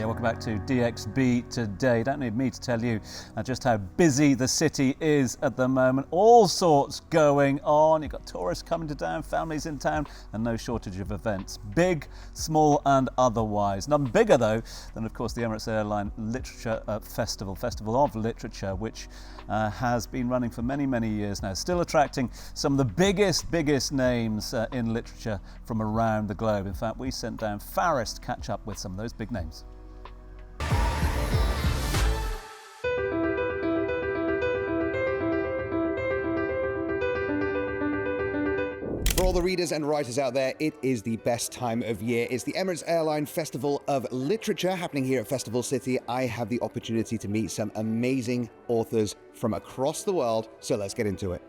welcome back to DXB Today. Don't need me to tell you just how busy the city is at the moment. All sorts going on. You've got tourists coming to town, families in town, and no shortage of events. Big, small and otherwise. None bigger though than of course the Emirates Airline Literature Festival of Literature, which has been running for many years now. Still attracting some of the biggest names in literature from around the globe. In fact, we sent down Faris to catch up with some of those big names. For all the readers and writers out there, it is the best time of year. It's the Emirates Airline Festival of Literature happening here at Festival City. I have the opportunity to meet some amazing authors from across the world, so let's get into it.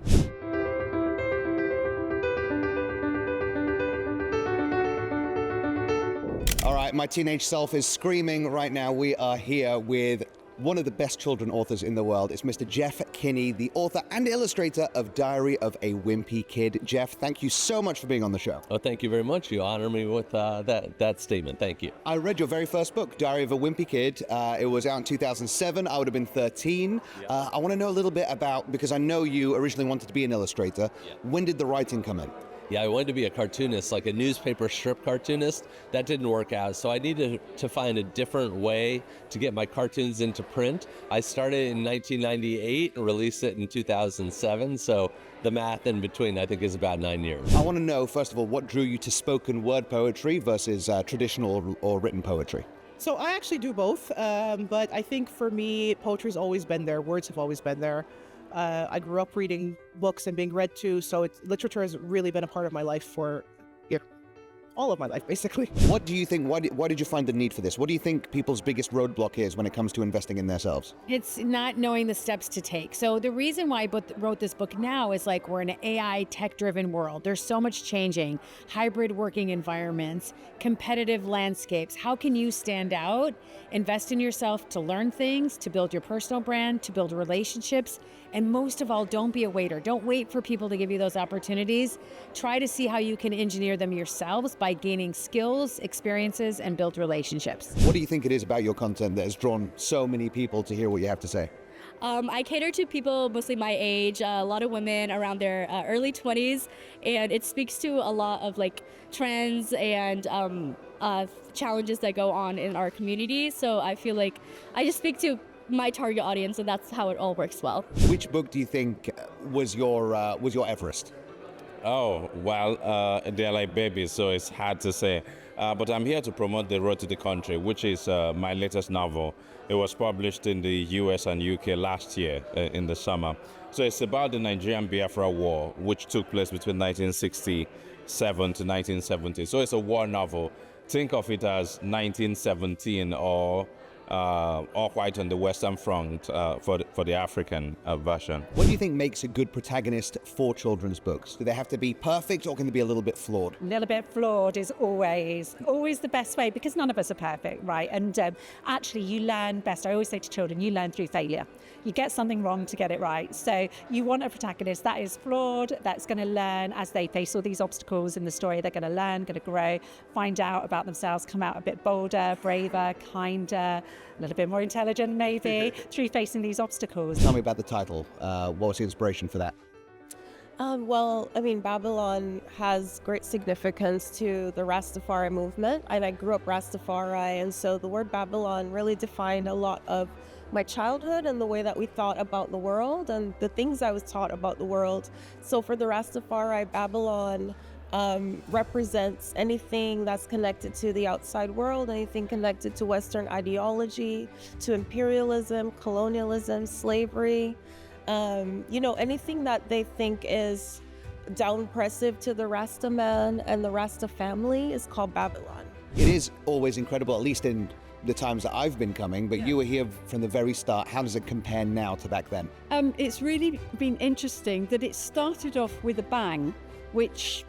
All right, my teenage self is screaming right now. We are here with one of the best children authors in the world. It's Mr. Jeff Kinney, the author and illustrator of Diary of a Wimpy Kid. Jeff, thank you so much for being on the show. Oh, thank you very much. You honor me with that statement. Thank you. I read your very first book, Diary of a Wimpy Kid. It was out in 2007. I would have been 13. I want to know a little bit about, because I know you originally wanted to be an illustrator. When did the writing come in? Yeah, I wanted to be a cartoonist, like a newspaper strip cartoonist. That didn't work out, so I needed to find a different way to get my cartoons into print. I started in 1998 and released it in 2007, so the math in between, I think, is about 9 years. I want to know, first of all, what drew you to spoken word poetry versus traditional or written poetry? So I actually do both, but I think for me, poetry's always been there. Words have always been there. I grew up reading books and being read to, so literature has really been a part of my life for all of my life, basically. What do you think, why did you find the need for this? What do you think people's biggest roadblock is when it comes to investing in themselves? It's not knowing the steps to take. So the reason why I wrote this book now is like we're in an AI tech-driven world. There's so much changing, hybrid working environments, competitive landscapes. How can you stand out, invest in yourself to learn things, to build your personal brand, to build relationships, and most of all, don't be a waiter. Don't wait for people to give you those opportunities. Try to see how you can engineer them yourselves by gaining skills, experiences, and build relationships. What do you think it is about your content that has drawn so many people to hear what you have to say? I cater to people mostly my age, a lot of women around their early 20s, and it speaks to a lot of like trends and challenges that go on in our community. So I feel like I just speak to my target audience, and that's how it all works well. Which book do you think was your Everest? Oh, well, they're like babies, so it's hard to say. But I'm here to promote The Road to the Country, which is my latest novel. It was published in the US and UK last year in the summer. So it's about the Nigerian Biafra War, which took place between 1967 to 1970. So it's a war novel. Think of it as 1917 or quite on the Western Front for the African version. What do you think makes a good protagonist for children's books? Do they have to be perfect, or can they be a little bit flawed? A little bit flawed is always the best way, because none of us are perfect, right? And actually you learn best. I always say to children, you learn through failure. You get something wrong to get it right. So you want a protagonist that is flawed, that's going to learn as they face all these obstacles in the story. They're going to learn, going to grow, find out about themselves, come out a bit bolder, braver, kinder, a little bit more intelligent maybe, through facing these obstacles. Tell me about the title. What was the inspiration for that? Well, I mean, Babylon has great significance to the Rastafari movement, and I grew up Rastafari, and so the word Babylon really defined a lot of my childhood and the way that we thought about the world and the things I was taught about the world. So for the Rastafari, Babylon represents anything that's connected to the outside world, anything connected to Western ideology, to imperialism, colonialism, slavery, anything that they think is down-oppressive to the Rasta man and the Rasta family is called Babylon. It is always incredible, at least in the times that I've been coming, but you were here from the very start. How does it compare now to back then? It's really been interesting that it started off with a bang, which,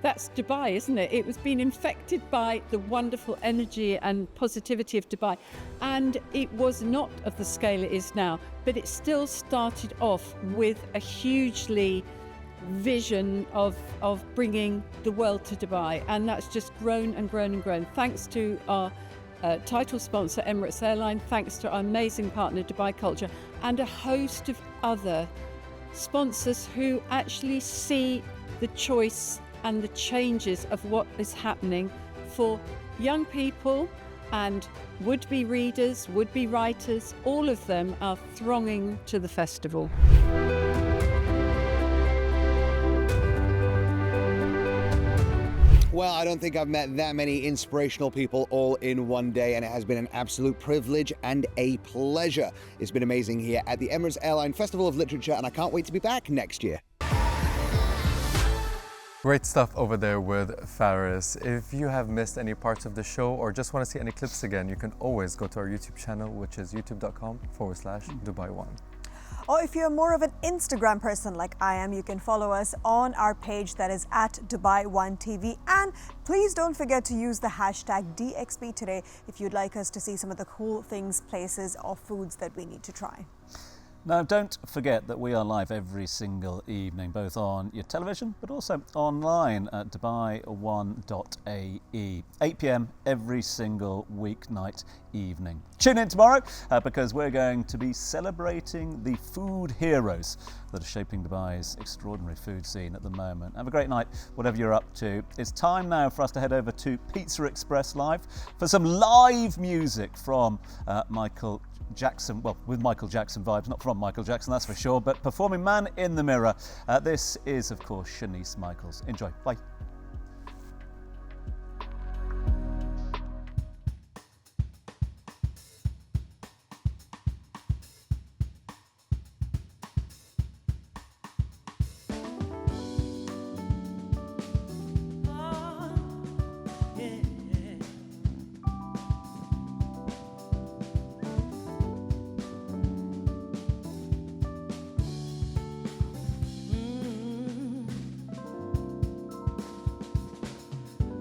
that's Dubai, isn't it? It was being infected by the wonderful energy and positivity of Dubai. And it was not of the scale it is now, but it still started off with a hugely vision of bringing the world to Dubai. And that's just grown and grown and grown, thanks to our title sponsor Emirates Airline, thanks to our amazing partner Dubai Culture, and a host of other sponsors who actually see the choice and the changes of what is happening for young people and would-be readers, would-be writers. All of them are thronging to the festival. Well, I don't think I've met that many inspirational people all in one day, and it has been an absolute privilege and a pleasure. It's been amazing here at the Emirates Airline Festival of Literature, and I can't wait to be back next year. Great stuff over there with Faris. If you have missed any parts of the show or just want to see any clips again, you can always go to our YouTube channel, which is youtube.com/Dubai1. Or if you're more of an Instagram person like I am, you can follow us on our page that is at Dubai1TV. And please don't forget to use the hashtag DXB today if you'd like us to see some of the cool things, places or foods that we need to try. Now, don't forget that we are live every single evening, both on your television, but also online at Dubai1.ae. 8 p.m. every single weeknight evening. Tune in tomorrow because we're going to be celebrating the food heroes that are shaping Dubai's extraordinary food scene at the moment. Have a great night, whatever you're up to. It's time now for us to head over to Pizza Express Live for some live music from Michael Jackson, well, with Michael Jackson vibes, not from Michael Jackson, that's for sure, but performing Man in the Mirror. This is, of course, Shanice Michaels. Enjoy. Bye.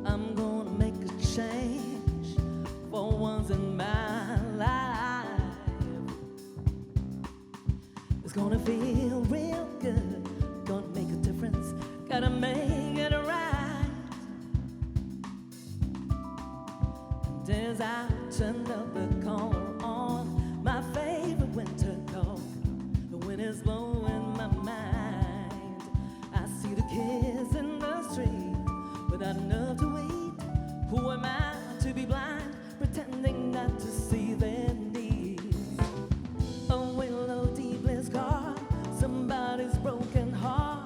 I'm gonna make a change for once in my life. It's gonna feel real good, gonna make a difference, gotta make it right. And as I turn up the corner on my favorite winter coat, the wind is blowing my mind. I see the kids in the street without enough to eat. Who am I to be blind, pretending not to see their needs? A willow deep is scarred, somebody's broken heart,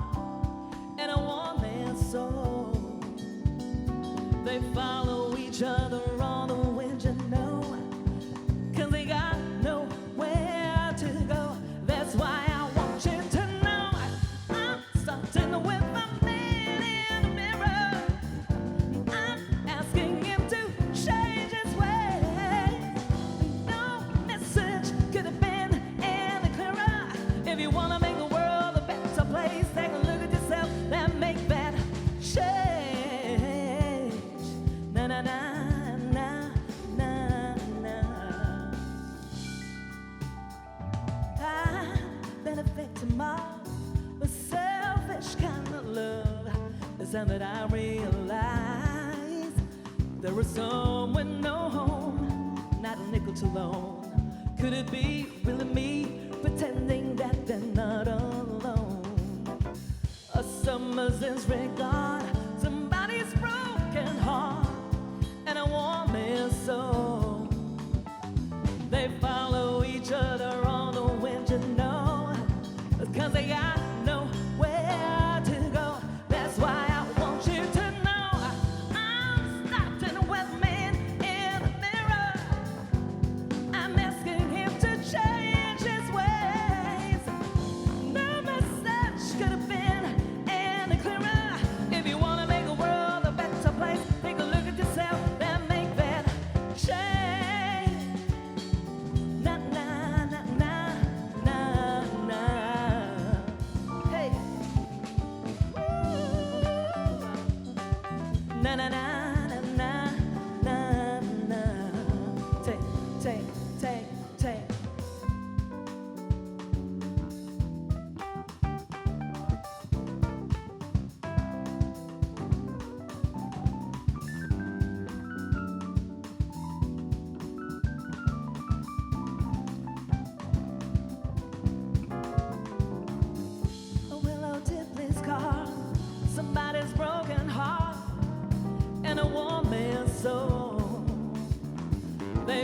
and a woman's soul. They follow each other on the wind, you know, 'cause they got nowhere to go. That's why I want you to know I'm starting with my man in the mirror. I'm asking him to change his ways. No message could have been any clearer. If you want to make the world a better place, take a look at yourself and make that change. Na na na na na na. I've been a victim of a selfish kind of love. It's time that I realize there is some with no home, not a nickel to loan. Could it be really me pretending that they're not alone? A summer's disregard, somebody's broken heart, and a woman's soul. They follow each other on the wind, you know, 'cause they got nowhere to go. That's why I want you to know I'm starting with man in the mirror. I'm asking him to change his ways. No message could have been any clearer. If you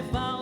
they fall